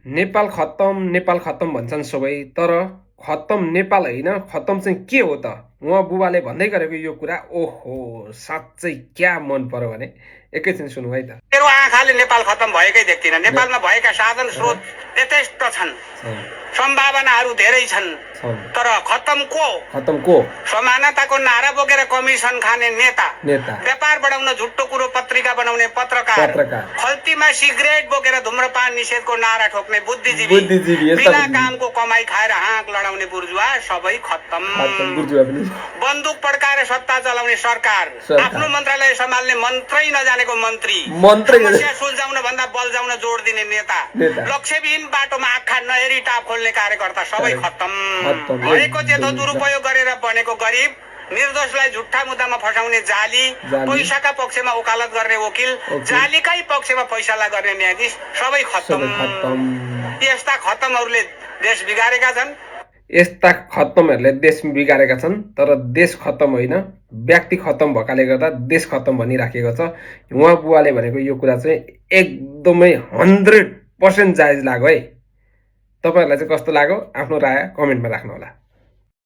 नेपाल खत्तम भन्छन् सबै, तर खत्तम नेपाल होइन, खत्तम चाहिँ के हो त? उहाँ बुबाले भन्दै गरेको यो कुरा ओहो साँच्चै क्या मन पर्यो भने एकैछिन सुनौ है त। मेरो आँखाले नेपाल खत्तम भएकै देख्दिन। नेपालमा भएका साधन स्रोत यथेष्ट छन्, सम्भावनाहरू धेरै छन्, तर खत्तम को? समानताको नारा बोकेर कमिसन खाने नेता, व्यापार बढाउन झुट्टो कुरो पत्रिका बनाउने पत्रकार, खल्तीमा सिगरेट बोकेर धूम्रपान निषेधको नारा ठोक्ने बुद्धिजीवी, बिना कामको कमाई खाएर हाँक लडाउने बुर्जुवा, सबै खत्तम। बन्दुक पड्काएर सत्ता चलाउने सरकार, आफ्नो मन्त्रालय सम्हाल्ने मन्त्रै नजानेको मन्त्री, समस्या सुल्झाउन भन्दा बल्झाउन जोड दिने नेता, लक्ष्यविहीन बाटोमा आँखा नहेरी टाप खोल्ने कार्यकर्ता, सबै खत्तम। भएको चेतो दुरुपयोग गरेर बनेको गरिब, निर्दोषलाई झुट्टा मुद्दामा फसाउने जाली, पैसाका पक्षमा वकालत गर्ने वकिल, जालीकै पक्षमा फैसला गर्ने न्यायाधीश, सबै खत्तम। यस्ता खत्तमहरूले देश बिगारेका छन्। यस्ता खत्तमहरूले देश बिगारेका छन्, तर देश खत्तम होइन, व्यक्ति खत्तम भएकाले गर्दा देश खत्तम भनिराखेको छ। उहाँ बुवाले भनेको यो कुरा चाहिँ एकदमै 100% जायज लाग्यो है। तपाईहरुलाई चाहिँ कस्तो लाग्यो? आफ्नो राय कमेन्टमा राख्नु होला।